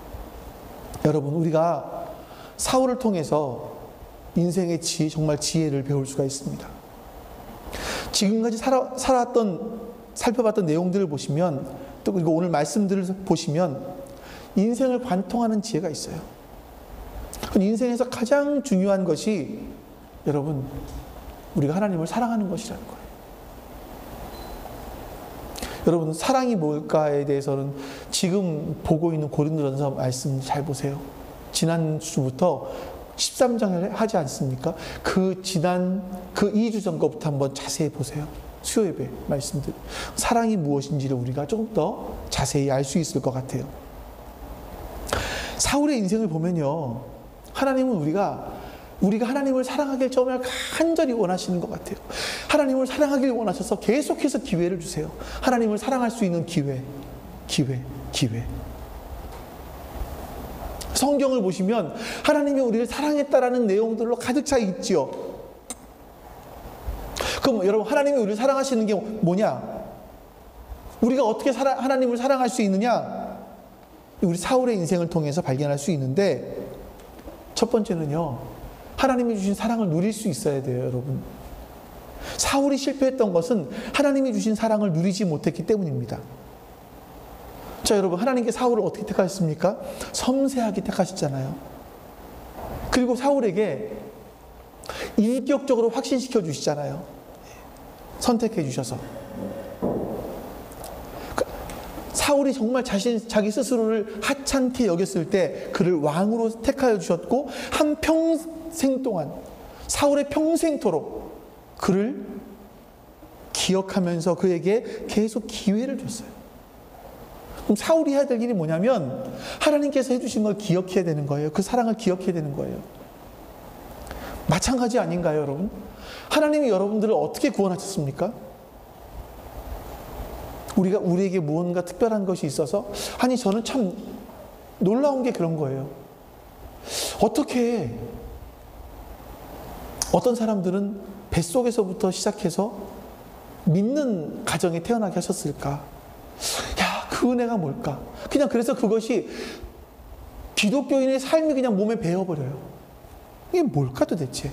S1: 여러분, 우리가 사울을 통해서 인생의 정말 지혜를 배울 수가 있습니다. 지금까지 살펴봤던 내용들을 보시면, 또 그리고 오늘 말씀들을 보시면 인생을 관통하는 지혜가 있어요. 인생에서 가장 중요한 것이, 여러분, 우리가 하나님을 사랑하는 것이라는 거예요. 여러분, 사랑이 뭘까에 대해서는 지금 보고 있는 고린도전서 말씀 잘 보세요. 지난 주부터 13장을 하지 않습니까? 그 2주 전 거부터 한번 자세히 보세요. 수요예배 말씀들. 사랑이 무엇인지를 우리가 조금 더 자세히 알 수 있을 것 같아요. 사울의 인생을 보면요, 하나님은 우리가 하나님을 사랑하길 정말 간절히 원하시는 것 같아요. 하나님을 사랑하길 원하셔서 계속해서 기회를 주세요. 하나님을 사랑할 수 있는 기회. 성경을 보시면 하나님이 우리를 사랑했다라는 내용들로 가득 차 있지요. 그럼 여러분, 하나님이 우리를 사랑하시는 게 뭐냐? 우리가 어떻게 하나님을 사랑할 수 있느냐? 우리 사울의 인생을 통해서 발견할 수 있는데, 첫 번째는요, 하나님이 주신 사랑을 누릴 수 있어야 돼요, 여러분. 사울이 실패했던 것은 하나님이 주신 사랑을 누리지 못했기 때문입니다. 자, 여러분, 하나님께 사울을 어떻게 택하셨습니까? 섬세하게 택하셨잖아요. 그리고 사울에게 인격적으로 확신시켜 주시잖아요. 선택해 주셔서. 사울이 정말 자기 스스로를 하찮게 여겼을 때 그를 왕으로 택하여 주셨고, 한 평생 동안, 사울의 평생토록 그를 기억하면서 그에게 계속 기회를 줬어요. 그럼 사울이 해야 될 일이 뭐냐면, 하나님께서 해주신 걸 기억해야 되는 거예요. 그 사랑을 기억해야 되는 거예요. 마찬가지 아닌가요, 여러분? 하나님이 여러분들을 어떻게 구원하셨습니까? 우리에게 무언가 특별한 것이 있어서, 아니, 저는 참 놀라운 게 그런 거예요. 어떻게 어떤 사람들은 뱃속에서부터 시작해서 믿는 가정에 태어나게 하셨을까? 야, 그 은혜가 뭘까? 그냥 그래서 그것이 기독교인의 삶이 그냥 몸에 배어버려요. 이게 뭘까 도대체?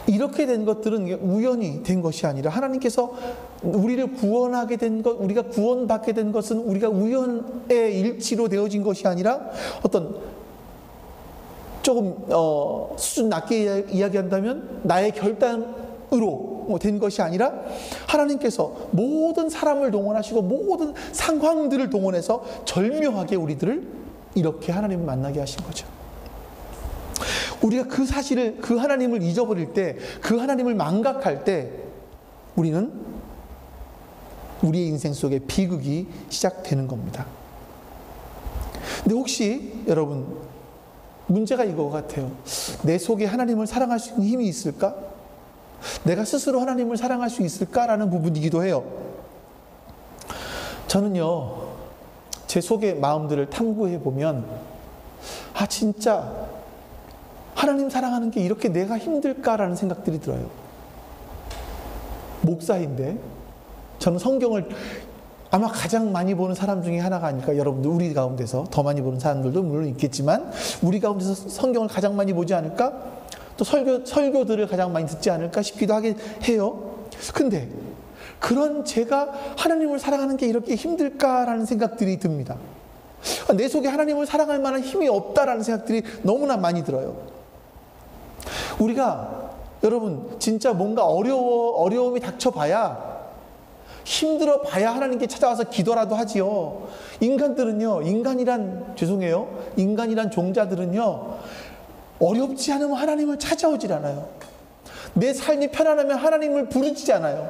S1: 이렇게 된 것들은 우연히 된 것이 아니라, 하나님께서 우리를 구원하게 된 것, 우리가 구원받게 된 것은 우리가 우연의 일치로 되어진 것이 아니라, 어떤 조금 수준 낮게 이야기한다면 나의 결단으로 된 것이 아니라, 하나님께서 모든 사람을 동원하시고 모든 상황들을 동원해서 절묘하게 우리들을 이렇게 하나님을 만나게 하신 거죠. 우리가 그 사실을, 그 하나님을 잊어버릴 때, 그 하나님을 망각할 때, 우리는 우리의 인생 속에 비극이 시작되는 겁니다. 근데 혹시 여러분, 문제가 이거 같아요. 내 속에 하나님을 사랑할 수 있는 힘이 있을까? 내가 스스로 하나님을 사랑할 수 있을까라는 부분이기도 해요. 저는요, 제 속의 마음들을 탐구해 보면, 아, 진짜 하나님 사랑하는 게 이렇게 내가 힘들까라는 생각들이 들어요. 목사인데 저는 성경을 아마 가장 많이 보는 사람 중에 하나가 아닐까. 여러분들, 우리 가운데서 더 많이 보는 사람들도 물론 있겠지만, 우리 가운데서 성경을 가장 많이 보지 않을까? 또 설교들을 가장 많이 듣지 않을까 싶기도 하게 해요. 근데 그런 제가 하나님을 사랑하는 게 이렇게 힘들까라는 생각들이 듭니다. 내 속에 하나님을 사랑할 만한 힘이 없다라는 생각들이 너무나 많이 들어요. 우리가, 여러분, 진짜 뭔가 어려움이 닥쳐봐야, 힘들어 봐야 하나님께 찾아와서 기도라도 하지요. 인간들은요, 인간이란 종자들은요, 어렵지 않으면 하나님을 찾아오질 않아요. 내 삶이 편안하면 하나님을 부르지 않아요.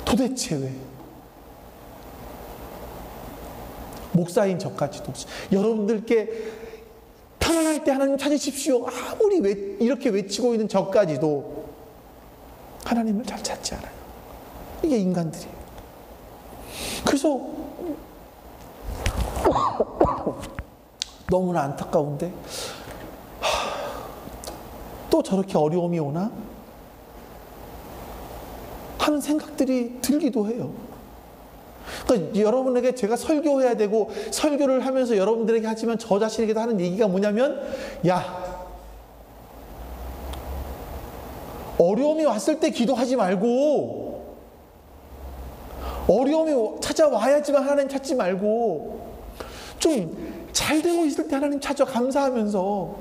S1: 도대체 왜? 목사인 저까지도 여러분들께 편안할 때 하나님 찾으십시오, 아무리 이렇게 외치고 있는 저까지도 하나님을 잘 찾지 않아요. 이게 인간들이에요. 그래서 너무나 안타까운데, 또 저렇게 어려움이 오나 하는 생각들이 들기도 해요. 그러니까 여러분에게 제가 설교해야 되고, 설교를 하면서 여러분들에게 하지만 저 자신에게도 하는 얘기가 뭐냐면, 야, 어려움이 왔을 때 기도하지 말고, 어려움이 찾아와야지만 하나님 찾지 말고, 좀 잘 되고 있을 때 하나님 찾아 감사하면서,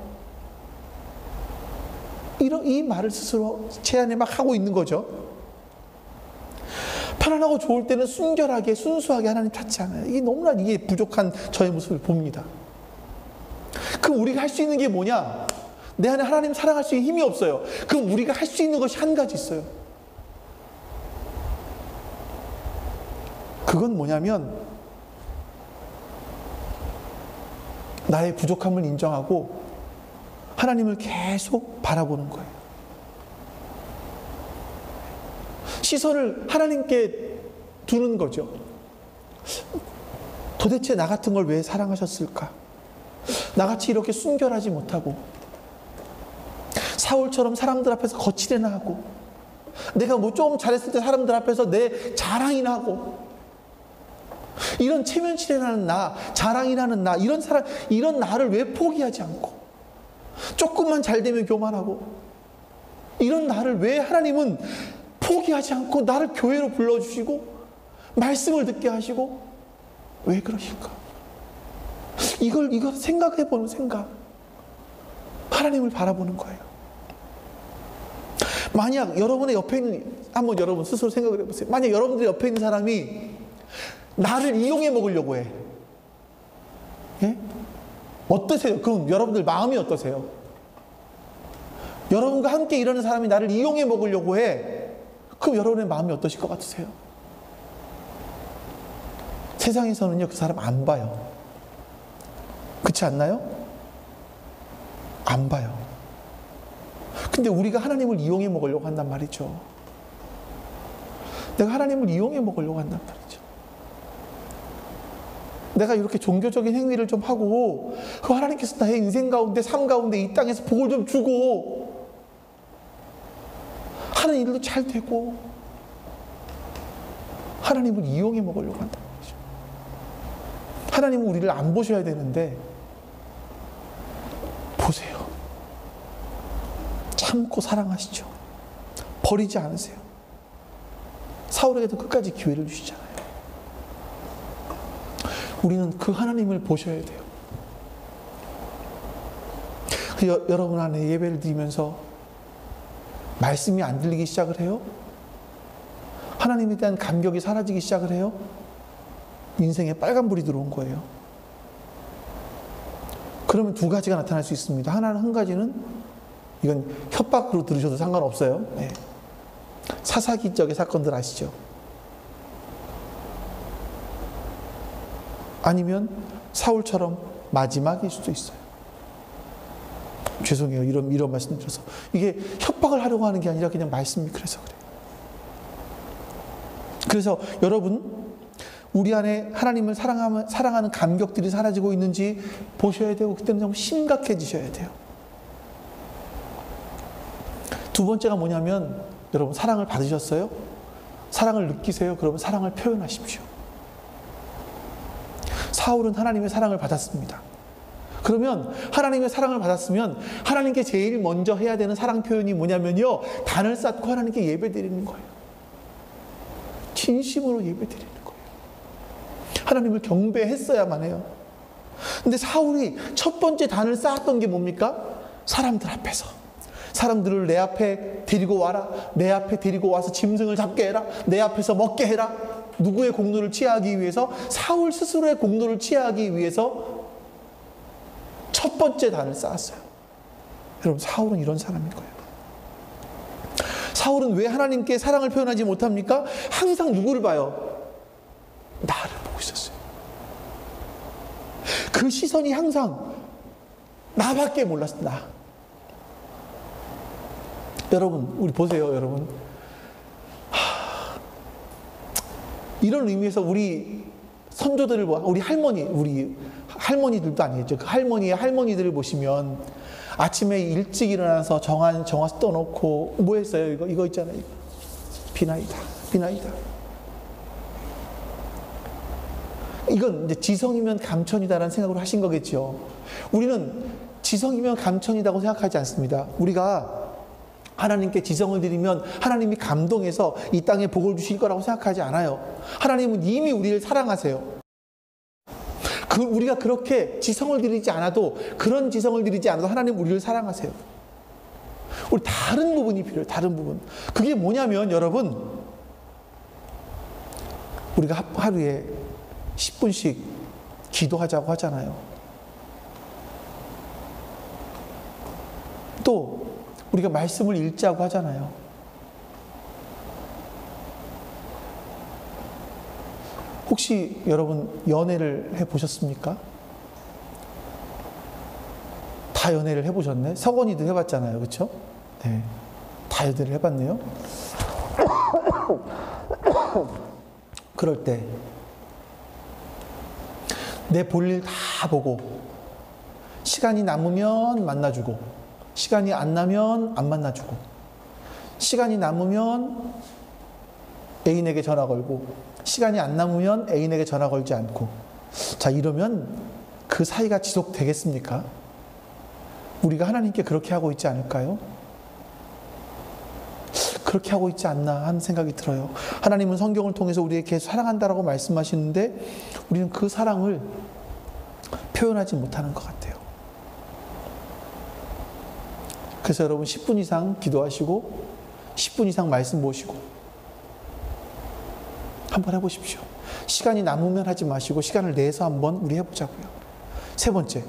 S1: 이 말을 스스로 제 안에 막 하고 있는 거죠. 편안하고 좋을 때는 순결하게, 순수하게 하나님 찾지 않아요. 이게 부족한 저의 모습을 봅니다. 그럼 우리가 할 수 있는 게 뭐냐? 내 안에 하나님 사랑할 수 있는 힘이 없어요. 그럼 우리가 할 수 있는 것이 한 가지 있어요. 그건 뭐냐면, 나의 부족함을 인정하고 하나님을 계속 바라보는 거예요. 시선을 하나님께 두는 거죠. 도대체 나 같은 걸 왜 사랑하셨을까? 나같이 이렇게 순결하지 못하고 사울처럼 사람들 앞에서 거칠애나 하고 내가 뭐 좀 잘했을 때 사람들 앞에서 내 자랑이나 하고 이런 체면치레나는 나, 자랑이라는 나, 이런 나를 왜 포기하지 않고 조금만 잘 되면 교만하고 이런 나를 왜 하나님은 포기하지 않고 나를 교회로 불러주시고 말씀을 듣게 하시고 왜 그러실까? 이걸 생각해보는 생각. 하나님을 바라보는 거예요. 만약 여러분의 옆에 있는, 한번 여러분 스스로 생각을 해보세요. 만약 여러분들 옆에 있는 사람이 나를 이용해 먹으려고 해. 예? 어떠세요? 그럼 여러분들 마음이 어떠세요? 여러분과 함께 일하는 사람이 나를 이용해 먹으려고 해. 그럼 여러분의 마음이 어떠실 것 같으세요? 세상에서는요, 그 사람 안 봐요. 그렇지 않나요? 안 봐요. 근데 우리가 하나님을 이용해 먹으려고 한단 말이죠. 내가 하나님을 이용해 먹으려고 한단 말이죠. 내가 이렇게 종교적인 행위를 좀 하고 그 하나님께서 나의 인생 가운데 삶 가운데 이 땅에서 복을 좀 주고 하는 일도 잘 되고 하나님을 이용해 먹으려고 한단 말이죠. 하나님은 우리를 안 보셔야 되는데 보세요. 참고 사랑하시죠. 버리지 않으세요. 사울에게도 끝까지 기회를 주시잖아요. 우리는 그 하나님을 보셔야 돼요. 여러분 안에 예배를 드리면서 말씀이 안 들리기 시작을 해요? 하나님에 대한 감격이 사라지기 시작을 해요? 인생에 빨간불이 들어온 거예요. 그러면 두 가지가 나타날 수 있습니다. 한 가지는 이건 협박으로 들으셔도 상관없어요. 네. 사사기적의 사건들 아시죠? 아니면 사울처럼 마지막일 수도 있어요. 죄송해요. 이런 말씀 드려서. 이게 협박을 하려고 하는 게 아니라 그냥 말씀이 그래서 그래요. 그래서 여러분, 우리 안에 하나님을 사랑하는 감격들이 사라지고 있는지 보셔야 되고, 그때는 좀 심각해지셔야 돼요. 두 번째가 뭐냐면, 여러분, 사랑을 받으셨어요? 사랑을 느끼세요? 그러면 사랑을 표현하십시오. 사울은 하나님의 사랑을 받았습니다. 그러면 하나님의 사랑을 받았으면 하나님께 제일 먼저 해야 되는 사랑 표현이 뭐냐면요, 단을 쌓고 하나님께 예배드리는 거예요. 진심으로 예배드리는 거예요. 하나님을 경배했어야만 해요. 근데 사울이 첫 번째 단을 쌓았던 게 뭡니까? 사람들 앞에서. 사람들을 내 앞에 데리고 와라. 내 앞에 데리고 와서 짐승을 잡게 해라. 내 앞에서 먹게 해라. 누구의 공로를 취하기 위해서? 사울 스스로의 공로를 취하기 위해서 첫 번째 단을 쌓았어요. 여러분, 사울은 이런 사람인 거예요. 사울은 왜 하나님께 사랑을 표현하지 못합니까? 항상 누구를 봐요? 나를 보고 있었어요. 그 시선이 항상 나밖에 몰랐어요. 나. 여러분, 우리 보세요, 여러분. 이런 의미에서 우리 선조들을 우리 할머니들도 아니겠죠. 그 할머니들을 보시면 아침에 일찍 일어나서 정화 떠놓고 뭐 했어요? 이거 있잖아요. 비나이다. 이건 이제 지성이면 감천이다라는 생각으로 하신 거겠죠. 우리는 지성이면 감천이다고 생각하지 않습니다. 우리가 하나님께 지성을 드리면 하나님이 감동해서 이 땅에 복을 주실 거라고 생각하지 않아요. 하나님은 이미 우리를 사랑하세요. 우리가 그렇게 지성을 드리지 않아도, 그런 지성을 드리지 않아도 하나님 우리를 사랑하세요. 우리 다른 부분이 필요해요. 다른 부분. 그게 뭐냐면, 여러분, 우리가 하루에 10분씩 기도하자고 하잖아요. 또 우리가 말씀을 읽자고 하잖아요. 혹시 여러분 연애를 해보셨습니까? 다 연애를 해보셨네. 석원이도 해봤잖아요, 그렇죠? 네, 다 연애를 해봤네요. 그럴 때 내 볼일 다 보고 시간이 남으면 만나주고 시간이 안 나면 안 만나주고 시간이 남으면 애인에게 전화 걸고 시간이 안 남으면 애인에게 전화 걸지 않고, 자, 이러면 그 사이가 지속되겠습니까? 우리가 하나님께 그렇게 하고 있지 않을까요? 그렇게 하고 있지 않나 하는 생각이 들어요. 하나님은 성경을 통해서 우리에게 사랑한다라고 말씀하시는데 우리는 그 사랑을 표현하지 못하는 것 같아요. 그래서 여러분 10분 이상 기도하시고 10분 이상 말씀 보시고 한번 해보십시오. 시간이 남으면 하지 마시고 시간을 내서 한번 우리 해보자고요. 세 번째,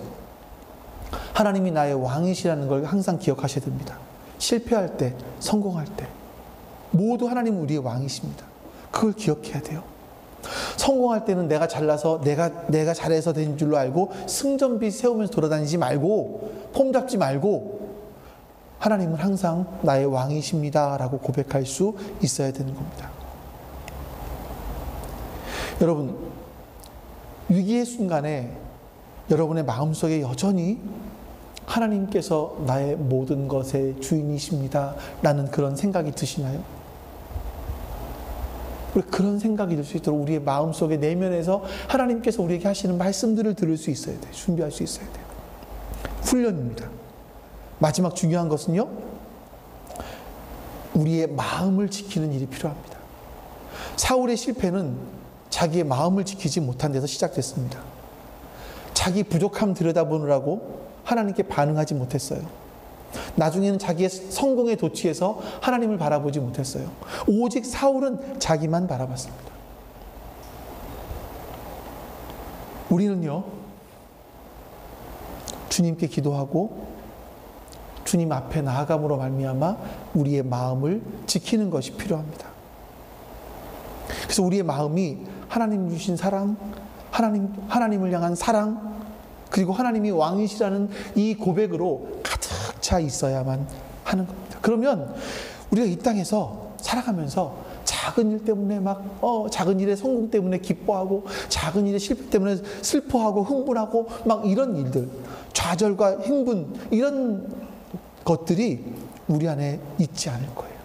S1: 하나님이 나의 왕이시라는 걸 항상 기억하셔야 됩니다. 실패할 때, 성공할 때 모두 하나님은 우리의 왕이십니다. 그걸 기억해야 돼요. 성공할 때는 내가 잘나서 내가 잘해서 된 줄로 알고 승전비 세우면서 돌아다니지 말고 폼 잡지 말고 하나님은 항상 나의 왕이십니다 라고 고백할 수 있어야 되는 겁니다. 여러분, 위기의 순간에 여러분의 마음속에 여전히 하나님께서 나의 모든 것의 주인이십니다 라는 그런 생각이 드시나요? 그런 생각이 들 수 있도록 우리의 마음속에 내면에서 하나님께서 우리에게 하시는 말씀들을 들을 수 있어야 돼요. 준비할 수 있어야 돼요. 훈련입니다. 마지막 중요한 것은요, 우리의 마음을 지키는 일이 필요합니다. 사울의 실패는 자기의 마음을 지키지 못한 데서 시작됐습니다. 자기 부족함 들여다보느라고 하나님께 반응하지 못했어요. 나중에는 자기의 성공에 도취해서 하나님을 바라보지 못했어요. 오직 사울은 자기만 바라봤습니다. 우리는요, 주님께 기도하고 주님 앞에 나아감으로 말미암아 우리의 마음을 지키는 것이 필요합니다. 그래서 우리의 마음이 하나님 주신 사랑, 하나님을 향한 사랑, 그리고 하나님이 왕이시라는 이 고백으로 가득 차 있어야만 하는 겁니다. 그러면 우리가 이 땅에서 살아가면서 작은 일 때문에 작은 일의 성공 때문에 기뻐하고 작은 일의 실패 때문에 슬퍼하고 흥분하고 이런 일들, 좌절과 흥분, 이런 것들이 우리 안에 있지 않을 거예요.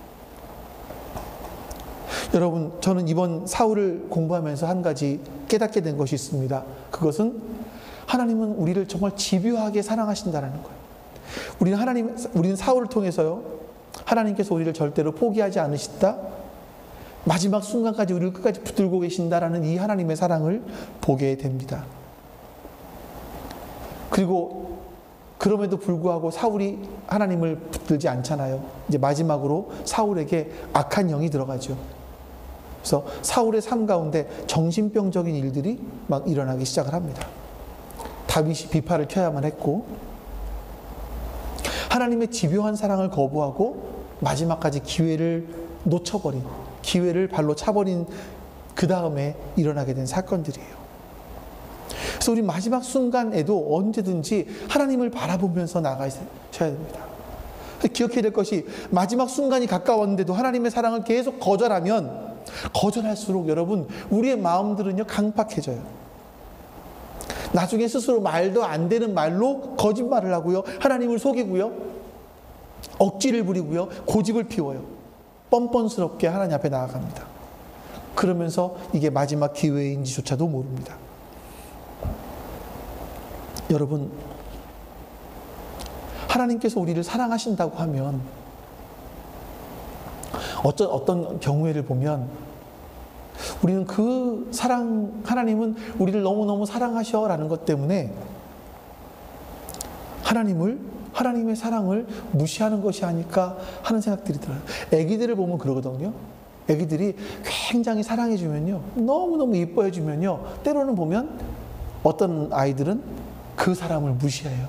S1: 여러분, 저는 이번 사울을 공부하면서 한 가지 깨닫게 된 것이 있습니다. 그것은 하나님은 우리를 정말 집요하게 사랑하신다는 거예요. 우리는 사울을 통해서요, 하나님께서 우리를 절대로 포기하지 않으신다, 마지막 순간까지 우리를 끝까지 붙들고 계신다라는 이 하나님의 사랑을 보게 됩니다. 그리고 그럼에도 불구하고 사울이 하나님을 붙들지 않잖아요. 이제 마지막으로 사울에게 악한 영이 들어가죠. 그래서 사울의 삶 가운데 정신병적인 일들이 일어나기 시작을 합니다. 다윗이 비파를 켜야만 했고, 하나님의 집요한 사랑을 거부하고 마지막까지 기회를 놓쳐버린, 기회를 발로 차버린 그 다음에 일어나게 된 사건들이에요. 그래서 우리 마지막 순간에도 언제든지 하나님을 바라보면서 나가셔야 됩니다. 기억해야 될 것이, 마지막 순간이 가까웠는데도 하나님의 사랑을 계속 거절하면 거절할수록 여러분, 우리의 마음들은요, 강팍해져요. 나중에 스스로 말도 안 되는 말로 거짓말을 하고요, 하나님을 속이고요, 억지를 부리고요, 고집을 피워요. 뻔뻔스럽게 하나님 앞에 나아갑니다. 그러면서 이게 마지막 기회인지조차도 모릅니다. 여러분, 하나님께서 우리를 사랑하신다고 하면 어떤 경우에를 보면 우리는 그 하나님은 우리를 너무너무 사랑하셔라는 것 때문에 하나님의 사랑을 무시하는 것이 아닐까 하는 생각들이 들어요. 아기들을 보면 그러거든요. 아기들이 굉장히 사랑해주면요, 너무너무 이뻐해주면요, 때로는 보면 어떤 아이들은 그 사람을 무시해요.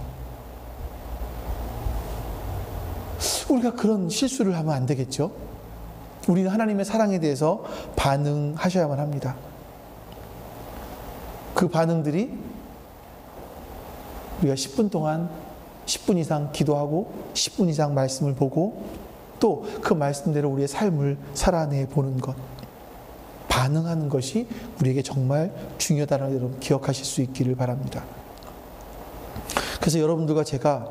S1: 우리가 그런 실수를 하면 안 되겠죠? 우리는 하나님의 사랑에 대해서 반응하셔야만 합니다. 그 반응들이 우리가 10분 동안 10분 이상 기도하고 10분 이상 말씀을 보고 또 그 말씀대로 우리의 삶을 살아내 보는 것, 반응하는 것이 우리에게 정말 중요하다는 걸 여러분 기억하실 수 있기를 바랍니다. 그래서 여러분들과 제가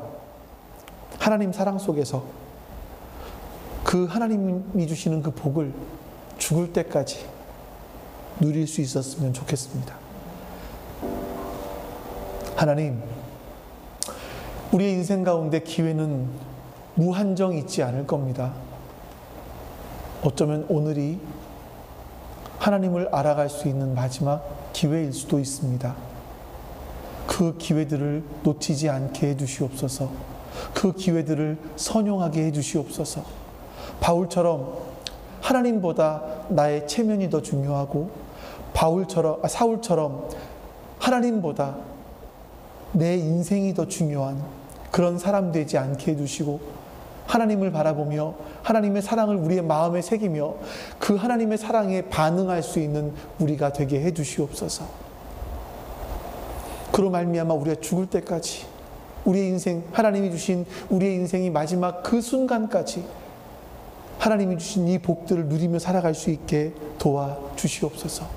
S1: 하나님 사랑 속에서 그 하나님이 주시는 그 복을 죽을 때까지 누릴 수 있었으면 좋겠습니다. 하나님, 우리의 인생 가운데 기회는 무한정 있지 않을 겁니다. 어쩌면 오늘이 하나님을 알아갈 수 있는 마지막 기회일 수도 있습니다. 그 기회들을 놓치지 않게 해주시옵소서. 그 기회들을 선용하게 해주시옵소서. 바울처럼 하나님보다 나의 체면이 더 중요하고 사울처럼 하나님보다 내 인생이 더 중요한 그런 사람 되지 않게 해주시고, 하나님을 바라보며 하나님의 사랑을 우리의 마음에 새기며 그 하나님의 사랑에 반응할 수 있는 우리가 되게 해주시옵소서. 그로 말미암아 우리가 죽을 때까지 우리의 인생, 하나님이 주신 우리의 인생이 마지막 그 순간까지 하나님이 주신 이 복들을 누리며 살아갈 수 있게 도와주시옵소서.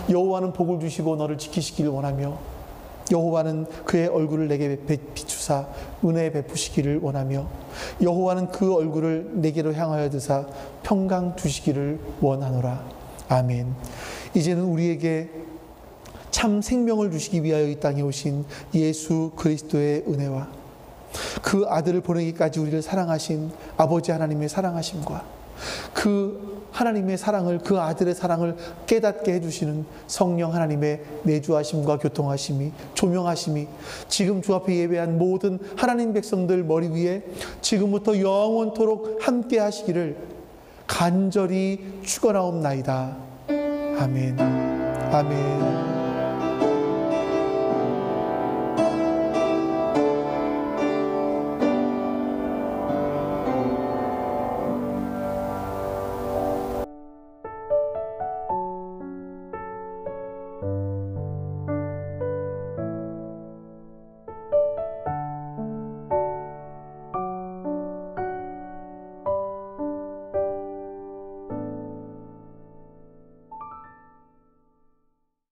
S1: 여호와는 복을 주시고 너를 지키시기를 원하며 여호와는 그의 얼굴을 내게 비추사 은혜 베푸시기를 원하며 여호와는 그 얼굴을 내게로 향하여 드사 평강 주시기를 원하노라. 아멘. 이제는 우리에게 참 생명을 주시기 위하여 이 땅에 오신 예수 그리스도의 은혜와 그 아들을 보내기까지 우리를 사랑하신 아버지 하나님의 사랑하심과 그 하나님의 사랑을, 그 아들의 사랑을 깨닫게 해주시는 성령 하나님의 내주하심과 교통하심이, 조명하심이 지금 주 앞에 예배한 모든 하나님 백성들 머리 위에 지금부터 영원토록 함께 하시기를 간절히 축원하옵나이다. 아멘. 아멘.